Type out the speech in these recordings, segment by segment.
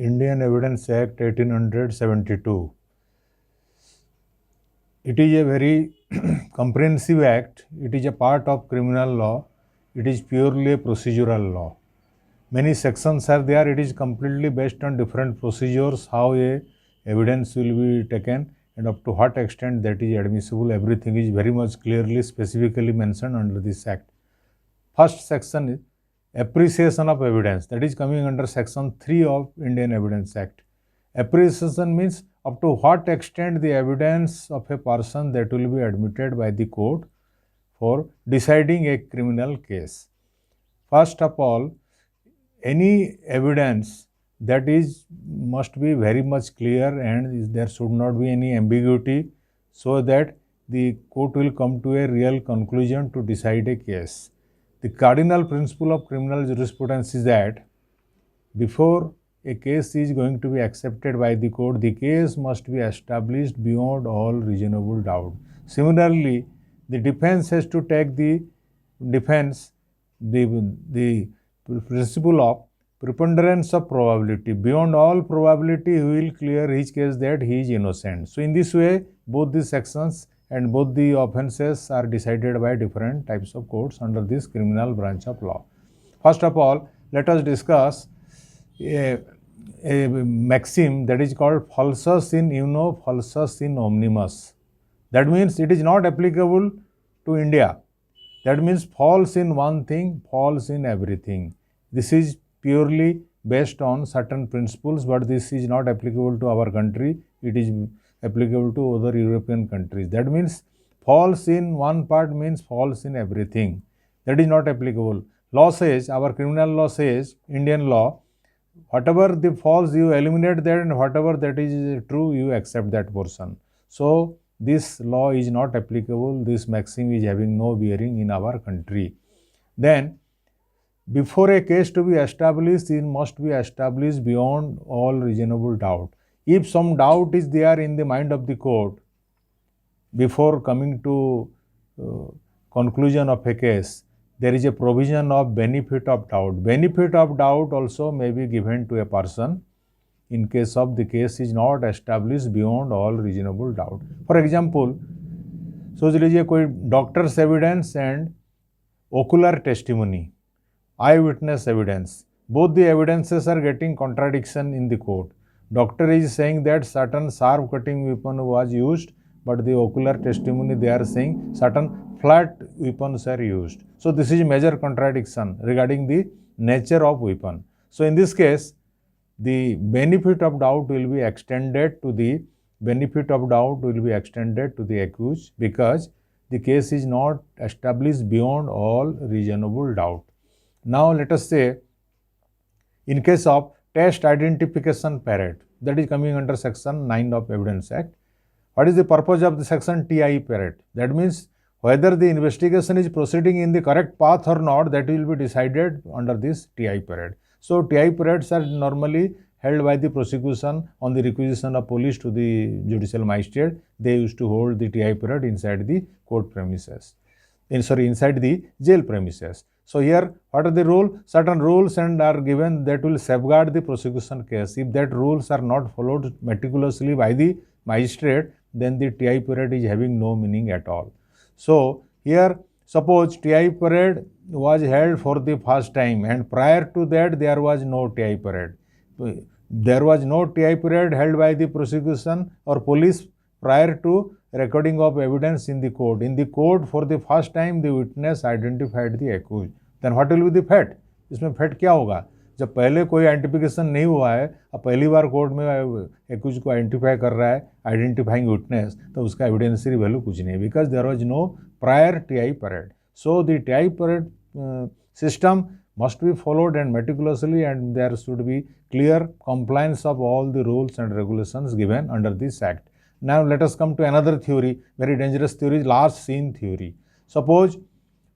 Indian Evidence Act 1872. It is a very comprehensive act. It is a part of criminal law. It is purely a procedural law. Many sections are there. It is completely based on different procedures, how a evidence will be taken and up to what extent that is admissible. Everything is very much clearly, specifically mentioned under this act. First section is appreciation of evidence, that is coming under section 3 of Indian Evidence Act. Appreciation means up to what extent the evidence of a person that will be admitted by the court for deciding a criminal case. First of all, any evidence that is must be very much clear and there should not be any ambiguity, so that the court will come to a real conclusion to decide a case. The cardinal principle of criminal jurisprudence is that before a case is going to be accepted by the court, the case must be established beyond all reasonable doubt. Similarly, the defense has to take the principle of preponderance of probability. Beyond all probability, he will clear his case that he is innocent. So in this way, both the sections and both the offences are decided by different types of courts under this criminal branch of law. First of all, let us discuss a maxim that is called falsus in uno, falsus in omnibus. That means it is not applicable to India. That means false in one thing, false in everything. This is purely based on certain principles, but this is not applicable to our country. It is applicable to other European countries. That means false in one part means false in everything. That is not applicable. Law says, our criminal law says, Indian law, whatever the false you eliminate that, and whatever that is true you accept that portion. So this law is not applicable. This maxim is having no bearing in our country. Then before a case to be established, it must be established beyond all reasonable doubt. If some doubt is there in the mind of the court before coming to conclusion of a case, there is a provision of benefit of doubt. Benefit of doubt also may be given to a person in case of the case is not established beyond all reasonable doubt. For example, सोच लीजिए कोई doctors evidence and ocular testimony, eyewitness evidence. Both the evidences are getting contradiction in the court. Doctor is saying that certain sharp cutting weapon was used, but the ocular testimony they are saying certain flat weapons are used. So this is major contradiction regarding the nature of weapon. So in this case, the benefit of doubt will be extended to the accused, because the case is not established beyond all reasonable doubt. Now let us say, in case of test identification parade, that is coming under section 9 of Evidence Act. What is the purpose of the section TI parade? That means whether the investigation is proceeding in the correct path or not, that will be decided under this TI parade. So TI parades are normally held by the prosecution on the requisition of police to the judicial magistrate. They used to hold the TI parade inside the court premises, inside the jail premises. So here, what are the rules? Certain rules and are given that will safeguard the prosecution case. If that rules are not followed meticulously by the magistrate, then the TI parade is having no meaning at all. So here, suppose TI parade was held for the first time, and prior to that there was no TI parade. There was no TI parade held by the prosecution or police prior to recording of evidence in the court. In the court, for the first time, the witness identified the accused. Then what will be the fate? इसमें fate क्या होगा? जब पहले कोई identification नहीं हुआ है, अब पहली बार कोर्ट में एक्यूज को आइडेंटिफाई कर रहा है, आइडेंटिफाइंग विटनेस, तो उसका एविडेंसरी वैल्यू कुछ नहीं है, because there was no prior TI parade. So the TI parade system must be followed and meticulously, and there should be clear compliance of all the rules and regulations given under this act. Now let us come to another theory, very dangerous theory, last seen theory. Suppose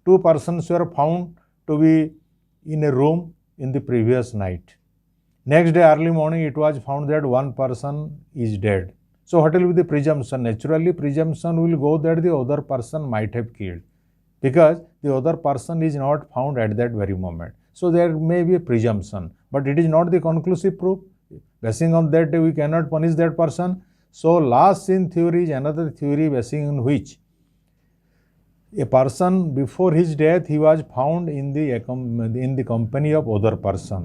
two persons were found to be in a room in the previous night. Next day early morning it was found that one person is dead. So what will be the presumption? Naturally presumption will go that the other person might have killed, because the other person is not found at that very moment. So there may be a presumption, but it is not the conclusive proof. Basing on that, we cannot punish that person. So last seen theory is another theory basing on which a person before his death he was found in the company of other person,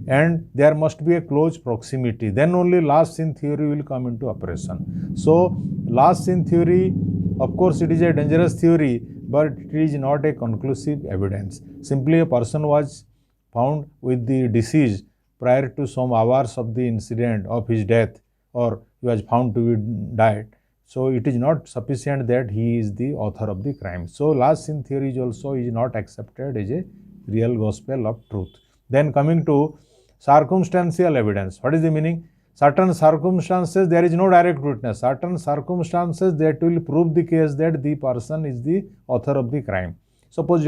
and there must be a close proximity. Then only last seen theory will come into operation. So last seen theory, of course, it is a dangerous theory, but it is not a conclusive evidence. Simply a person was found with the disease prior to some hours of the incident of his death, or he was found to be died. So it is not sufficient that he is the author of the crime. So last seen theory is not accepted as a real gospel of truth. Then coming to circumstantial evidence. What is the meaning? Certain circumstances there is no direct witness. Certain circumstances that will prove the case that the person is the author of the crime. Suppose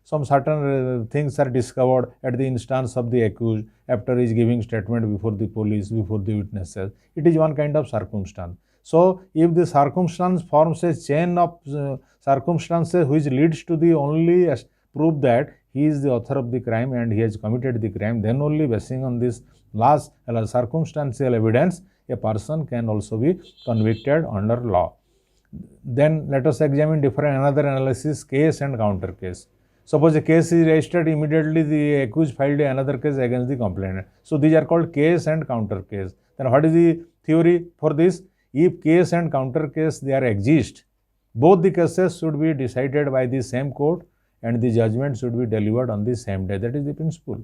some certain things are discovered at the instance of the accused after he is giving statement before the police, before the witnesses. It is one kind of circumstance. So if the circumstance forms a chain of circumstances which leads to the only proof that he is the author of the crime and he has committed the crime, then only basing on this last circumstantial evidence, a person can also be convicted under law. Then let us examine another analysis, case and counter case. Suppose a case is registered, immediately the accused filed another case against the complainant. So these are called case and counter case. Then what is the theory for this? If case and counter case there exist, both the cases should be decided by the same court and the judgment should be delivered on the same day. That is the principle.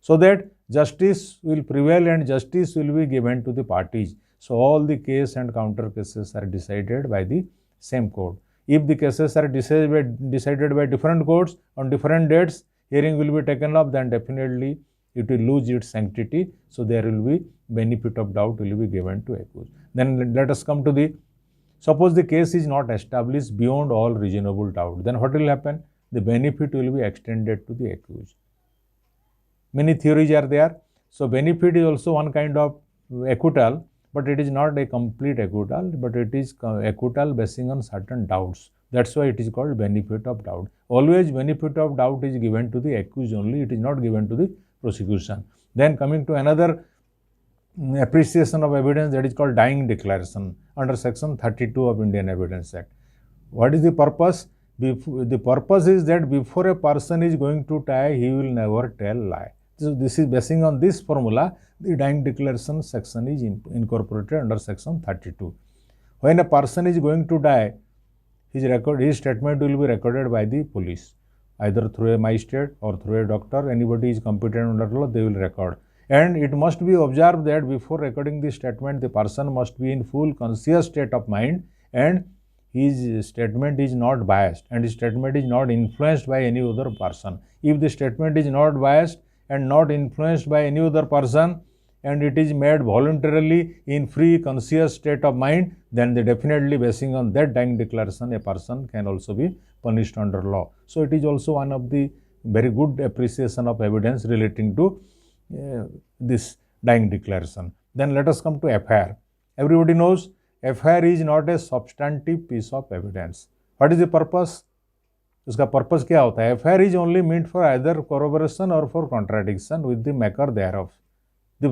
So that justice will prevail and justice will be given to the parties. So all the case and counter cases are decided by the same court. If the cases are decided by different courts on different dates, hearing will be taken up, then definitely it will lose its sanctity. So there will be benefit of doubt will be given to accused. Then let us come to the, suppose the case is not established beyond all reasonable doubt, then what will happen? The benefit will be extended to the accused. Many theories are there. So benefit is also one kind of acquittal, but it is not a complete acquittal, but it is acquittal basing on certain doubts. That's why it is called benefit of doubt. Always benefit of doubt is given to the accused only, it is not given to the prosecution. Then coming to another appreciation of evidence, that is called dying declaration under section 32 of Indian Evidence Act. What is the purpose? The purpose is that before a person is going to die, he will never tell lie. So this is basing on this formula, the dying declaration section is incorporated under section 32. When a person is going to die, his statement will be recorded by the police, either through a magistrate or through a doctor. Anybody is competent under law, they will record. And it must be observed that before recording the statement, the person must be in full conscious state of mind and his statement is not biased and his statement is not influenced by any other person. If the statement is not biased and not influenced by any other person and it is made voluntarily in free conscious state of mind, then they definitely basing on that dying declaration, a person can also be punished under law. So it is also one of the very good appreciation of evidence relating to this dying declaration. Then let us come to FIR. Everybody knows FIR is not a substantive piece of evidence. What is the purpose? उसका purpose क्या होता है? FIR is only meant for either corroboration or for contradiction with the maker thereof.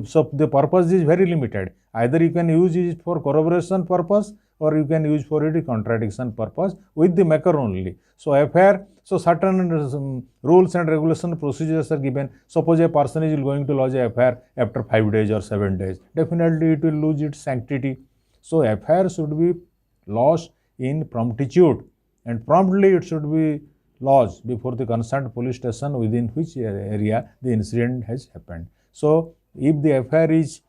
So the purpose is very limited. Either you can use it for corroboration purpose or you can use for it contradiction purpose with the maker only. So FIR, so certain rules and regulation procedures are given. Suppose a person is going to lodge a FIR after 5 days or 7 days. Definitely it will lose its sanctity. So FIR should be lodged in promptitude and promptly it should be lodged before the concerned police station within which area the incident has happened. So if the FIR is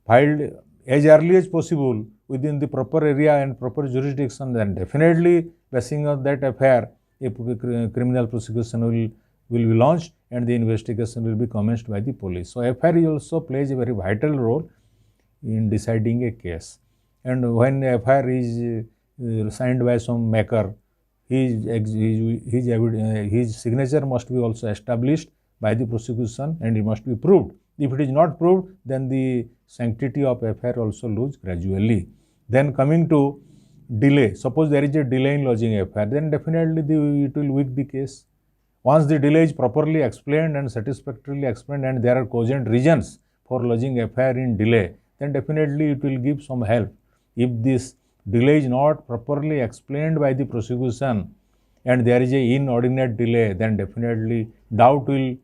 filed as early as possible within the proper area and proper jurisdiction, then definitely basing on that FIR, a criminal prosecution will be launched and the investigation will be commenced by the police. So FIR also plays a very vital role in deciding a case. And when FIR is signed by some maker, his signature must be also established by the prosecution and it must be proved. If it is not proved, then the sanctity of FIR also lose gradually. Then coming to delay, suppose there is a delay in lodging FIR, then definitely it will weak the case. Once the delay is properly explained and satisfactorily explained and there are cogent reasons for lodging FIR in delay, then definitely it will give some help. If this delay is not properly explained by the prosecution and there is a inordinate delay, then definitely doubt will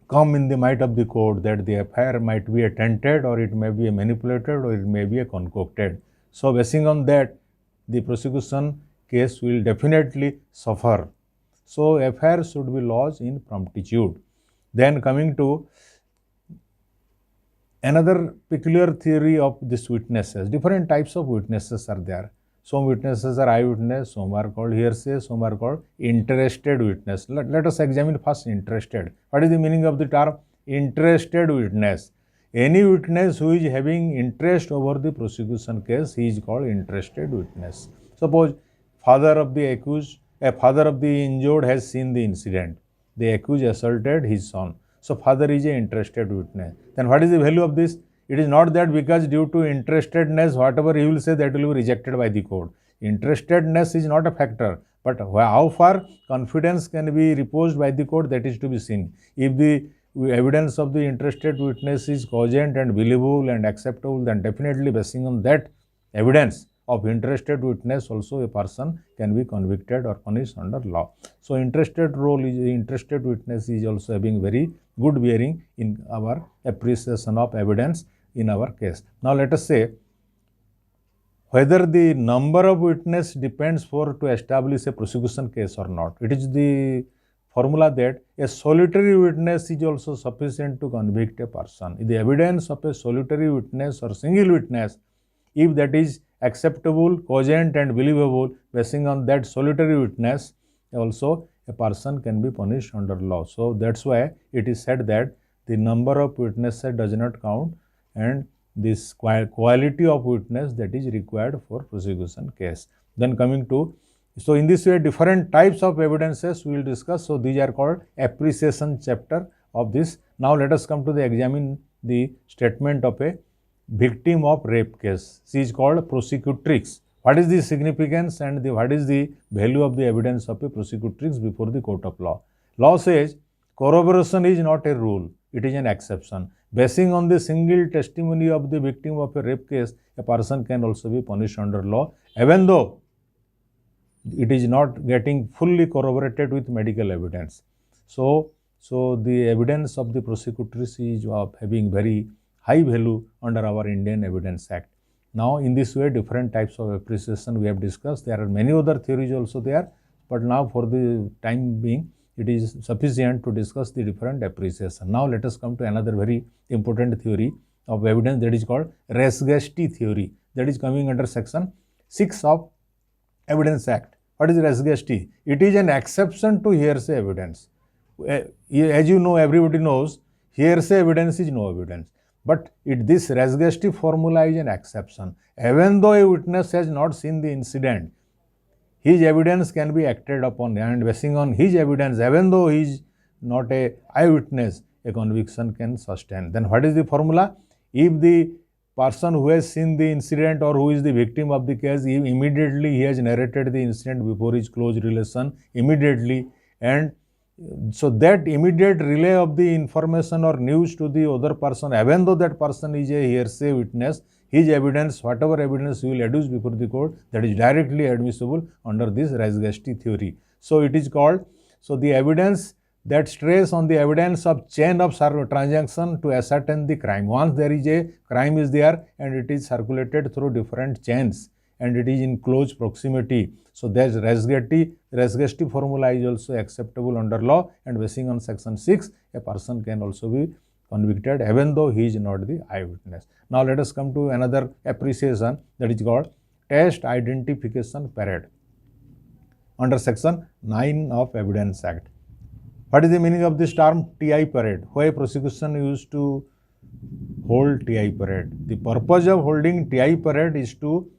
come in the mind of the court that the FIR might be a tainted, or it may be a manipulated, or it may be a concocted. So basing on that, the prosecution case will definitely suffer. So FIR should be lodged in promptitude. Then coming to another peculiar theory of these witnesses, different types of witnesses are there. Some witnesses are eyewitness, some are called hearsay, some are called interested witness. Let us examine first interested. What is the meaning of the term interested witness? Any witness who is having interest over the prosecution case, he is called interested witness. Suppose father of the accused, a father of the injured has seen the incident. The accused assaulted his son. So father is an interested witness. Then what is the value of this? It is not that because due to interestedness, whatever he will say, that will be rejected by the court. Interestedness is not a factor, but how far confidence can be reposed by the court, that is to be seen. If the evidence of the interested witness is cogent and believable and acceptable, then definitely basing on that evidence of interested witness also a person can be convicted or punished under law. So interested witness is also having very good bearing in our appreciation of evidence in our case. Now let us say whether the number of witness depends to establish a prosecution case or not. It is the formula that a solitary witness is also sufficient to convict a person. The evidence of a solitary witness or single witness, if that is acceptable, cogent and believable, basing on that solitary witness, also a person can be punished under law. So that's why it is said that the number of witnesses does not count, and this quality of witness that is required for prosecution case. Then coming to, so in this way different types of evidences we will discuss. So these are called appreciation chapter of this. Now let us come to the examine the statement of a victim of rape case. She is called prosecutrix. What is the significance and what is the value of the evidence of a prosecutrix before the court of law? Law says corroboration is not a rule, it is an exception. Basing on the single testimony of the victim of a rape case, a person can also be punished under law, even though it is not getting fully corroborated with medical evidence. So the evidence of the prosecutrix is having very high value under our Indian Evidence Act. Now in this way different types of appreciation we have discussed. There are many other theories also there, but now for the time being it is sufficient to discuss the different appreciation. Now let us come to another very important theory of evidence, that is called res gesti theory, that is coming under section 6 of Evidence Act. What is res gesti? It is an exception to hearsay evidence. As you know, everybody knows, hearsay evidence is no evidence. But this res gesti formula is an exception. Even though a witness has not seen the incident, his evidence can be acted upon, and basing on his evidence, even though he is not an eyewitness, a conviction can sustain. Then what is the formula? If the person who has seen the incident or who is the victim of the case, immediately he has narrated the incident before his close relation, immediately, and so that immediate relay of the information or news to the other person, even though that person is a hearsay witness, his evidence, whatever evidence he will adduce before the court, that is directly admissible under this res gesti theory. So it is called, so the evidence that strays on the evidence of chain of transaction to ascertain the crime. Once there is a crime is there and it is circulated through different chains and it is in close proximity. So there is res gesti formula is also acceptable under law, and basing on section 6, a person can also be convicted even though he is not the eyewitness. Now let us come to another appreciation, that is called test identification parade under section 9 of Evidence Act. What is the meaning of this term TI parade? Why prosecution used to hold TI parade? The purpose of holding TI parade is to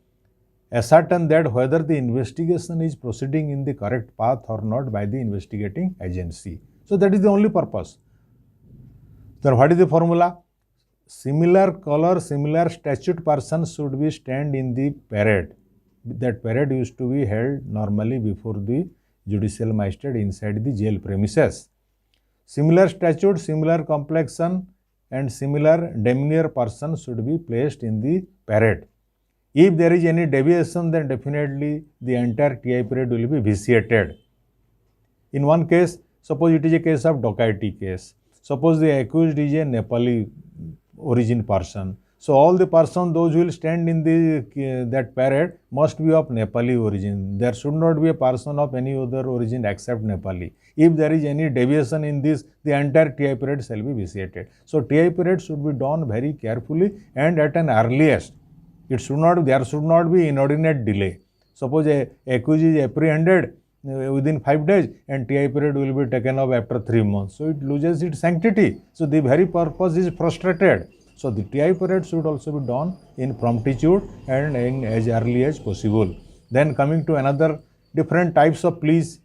ascertain that whether the investigation is proceeding in the correct path or not by the investigating agency. So that is the only purpose. Then what is the formula? Similar color, similar statute persons should be stand in the parade. That parade used to be held normally before the judicial magistrate inside the jail premises. Similar statute, similar complexion, and similar demeanor person should be placed in the parade. If there is any deviation, then definitely the entire TI period will be vitiated. In one case, suppose it is a case of dacoity case. Suppose the accused is a Nepali origin person. So all the person, those who will stand in the that parade must be of Nepali origin. There should not be a person of any other origin except Nepali. If there is any deviation in this, the entire TI period shall be vitiated. So TI period should be done very carefully and at an earliest. There should not be inordinate delay. Suppose a accused is apprehended within 5 days and TI period will be taken up after 3 months. So it loses its sanctity. So the very purpose is frustrated. So the TI period should also be done in promptitude and in as early as possible. Then coming to another different types of pleas,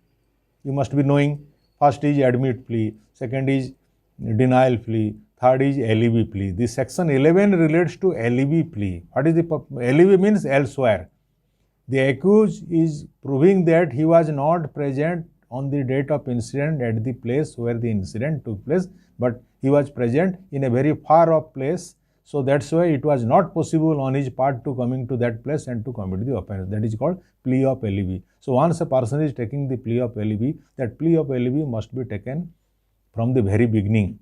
you must be knowing. First is admit plea, second is denial plea, third is alibi plea. This section 11 relates to alibi plea. What is the alibi means elsewhere. The accused is proving that he was not present on the date of incident at the place where the incident took place, but he was present in a very far off place. So that's why it was not possible on his part to coming to that place and to commit the offence. That is called plea of alibi. So once a person is taking the plea of alibi, that plea of alibi must be taken from the very beginning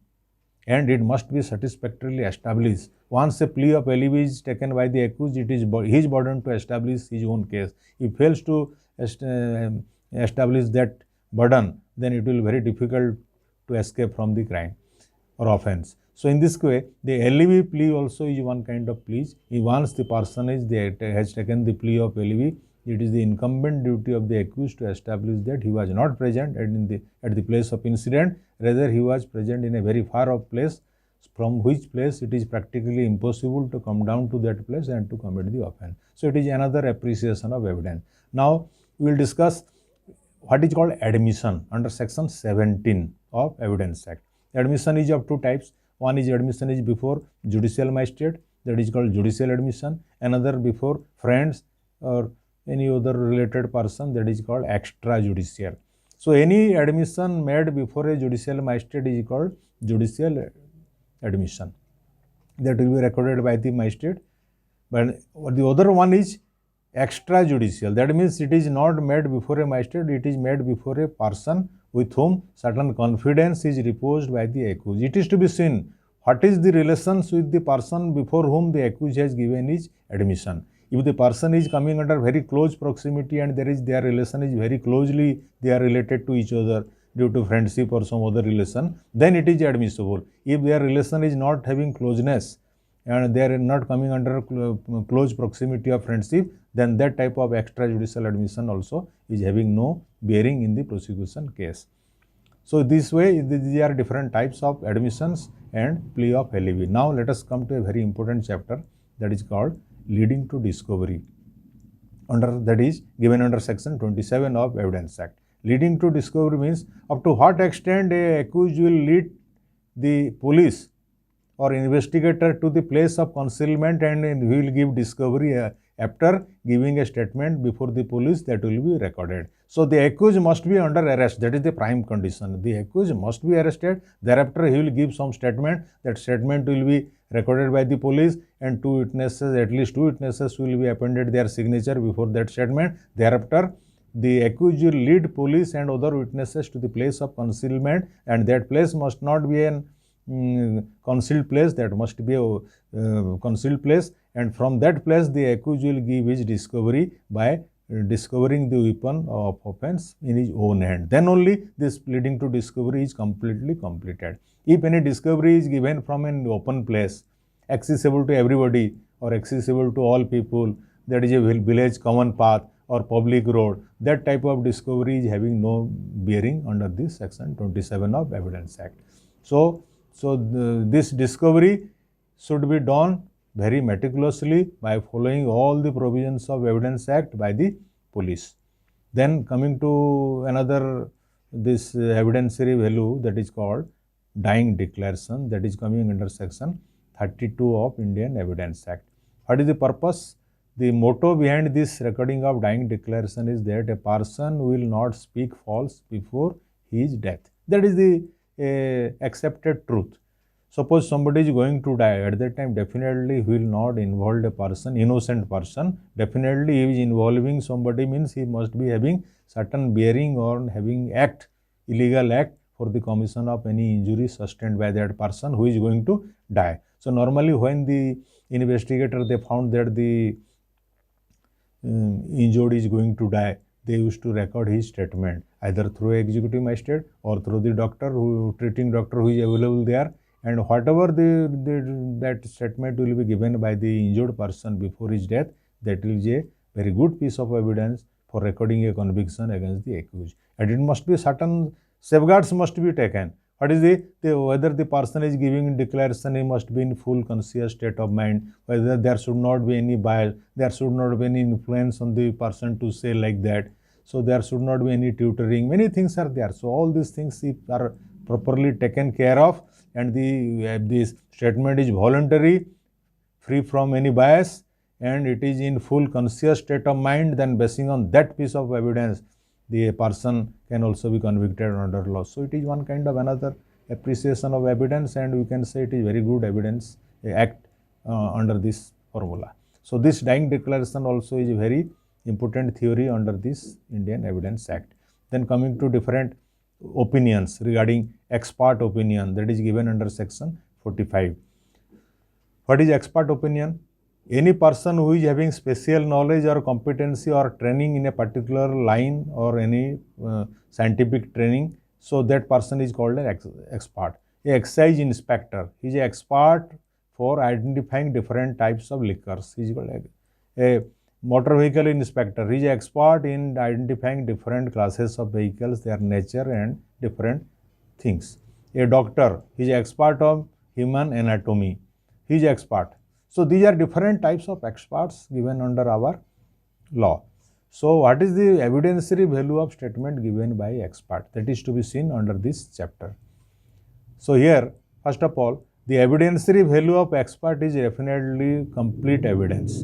and it must be satisfactorily established. Once a plea of alibi is taken by the accused, it is his burden to establish his own case. If he fails to establish that burden, then it will be very difficult to escape from the crime or offence. So in this way, the alibi plea also is one kind of plea. Once the person has taken the plea of alibi, it is the incumbent duty of the accused to establish that he was not present at the place of incident, rather he was present in a very far off place, from which place it is practically impossible to come down to that place and to commit the offence. So it is another appreciation of evidence. Now we will discuss what is called admission under section 17 of Evidence Act. Admission is of two types. One is admission is before judicial magistrate, that is called judicial admission. Another before friends or any other related person, that is called extrajudicial. So any admission made before a judicial magistrate is called judicial admission. That will be recorded by the magistrate. But the other one is extrajudicial. That means it is not made before a magistrate, it is made before a person with whom certain confidence is reposed by the accused. It is to be seen what is the relations with the person before whom the accused has given his admission. If the person is coming under very close proximity and their relation is very closely, they are related to each other due to friendship or some other relation, then it is admissible. If their relation is not having closeness and they are not coming under close proximity of friendship, then that type of extrajudicial admission also is having no bearing in the prosecution case. So this way, these are different types of admissions and plea of alibi. Now let us come to a very important chapter, that is called leading to discovery. That is given under section 27 of Evidence Act. Leading to discovery means up to what extent a accused will lead the police or investigator to the place of concealment and he will give discovery after giving a statement before the police that will be recorded. So the accused must be under arrest. That is the prime condition. The accused must be arrested. Thereafter he will give some statement. That statement will be recorded by the police and at least two witnesses will be appended their signature before that statement. Thereafter the accused will lead police and other witnesses to the place of concealment, and that place must not be an concealed place, that must be a concealed place, and from that place the accused will give his discovery by discovering the weapon of offence in his own hand. Then only this leading to discovery is completely completed. If any discovery is given from an open place, accessible to everybody or accessible to all people, that is a village common path or public road, that type of discovery is having no bearing under this section 27 of Evidence Act. So this discovery should be done very meticulously by following all the provisions of Evidence Act by the police. Then coming to another this evidentiary value, that is called dying declaration, that is coming under section 32 of Indian Evidence Act. What is the purpose? The motto behind this recording of dying declaration is that a person will not speak false before his death. That is the accepted truth. Suppose somebody is going to die, at that time definitely he will not involve a person, innocent person. Definitely he is involving somebody, means he must be having certain bearing or having illegal act for the commission of any injury sustained by that person who is going to die. So normally when the investigator they found that the injured is going to die, they used to record his statement either through executive magistrate or through the doctor treating doctor who is available there, and whatever that statement will be given by the injured person before his death, that is a very good piece of evidence for recording a conviction against the accused. And it must be certain safeguards must be taken. What is whether the person is giving declaration, he must be in full conscious state of mind, whether there should not be any bias, there should not be any influence on the person to say like that. So there should not be any tutoring. Many things are there. So all these things are properly taken care of, and this statement is voluntary, free from any bias, and it is in full conscious state of mind, then basing on that piece of evidence, the person can also be convicted under law. So it is one kind of another appreciation of evidence, and we can say it is very good evidence act under this formula. So this dying declaration also is a very important theory under this Indian Evidence Act. Then coming to different opinions regarding expert opinion, that is given under section 45. What is expert opinion? Any person who is having special knowledge or competency or training in a particular line or any scientific training, so that person is called an expert. A excise inspector, he is an expert for identifying different types of liquors. He is called a motor vehicle inspector, he is an expert in identifying different classes of vehicles, their nature and different things. A doctor, he is an expert of human anatomy, he is an expert. So these are different types of experts given under our law. So what is the evidentiary value of statement given by expert? That is to be seen under this chapter. So here, first of all, the evidentiary value of expert is definitely complete evidence.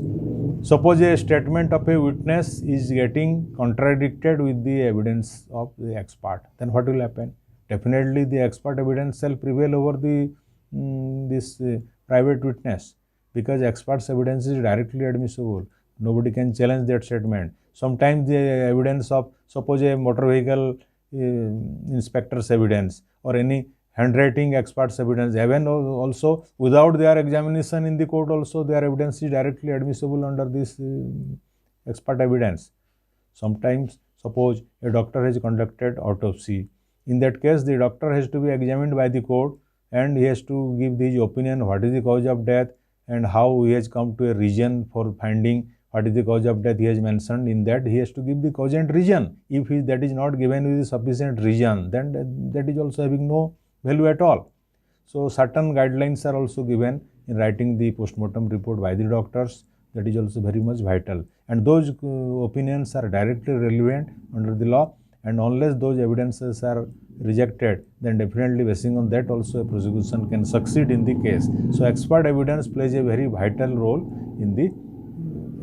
Suppose a statement of a witness is getting contradicted with the evidence of the expert, then what will happen? Definitely the expert evidence shall prevail over the private witness, because expert's evidence is directly admissible. Nobody can challenge that statement. Sometimes the evidence of, suppose a motor vehicle inspector's evidence or any handwriting expert's evidence, even also without their examination in the court also, their evidence is directly admissible under this expert evidence. Sometimes suppose a doctor has conducted autopsy. In that case, the doctor has to be examined by the court and he has to give his opinion, what is the cause of death, and how he has come to a reason for finding what is the cause of death he has mentioned. In that he has to give the cause and reason. If that is not given with sufficient reason, then that is also having no value at all. So certain guidelines are also given in writing the postmortem report by the doctors. That is also very much vital, and those opinions are directly relevant under the law, and unless those evidences are rejected, then definitely basing on that also a prosecution can succeed in the case. So expert evidence plays a very vital role in the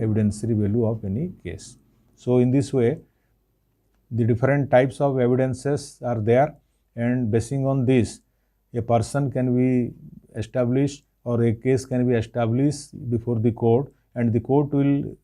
evidentiary value of any case. So in this way, the different types of evidences are there, and basing on this, a person can be established or a case can be established before the court, and the court will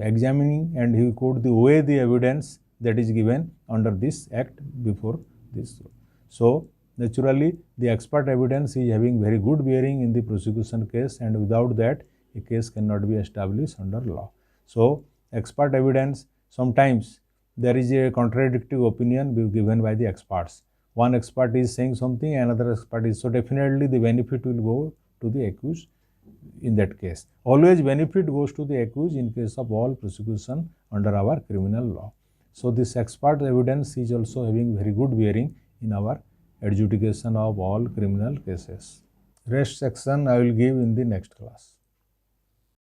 examine and he could weigh the evidence that is given under this act before this. So naturally the expert evidence is having very good bearing in the prosecution case, and without that a case cannot be established under law. So expert evidence, sometimes there is a contradictory opinion given by the experts. One expert is saying something, another expert is, so definitely the benefit will go to the accused in that case. Always benefit goes to the accused in case of all prosecution under our criminal law. So this expert evidence is also having very good bearing in our adjudication of all criminal cases. Rest section I will give in the next class.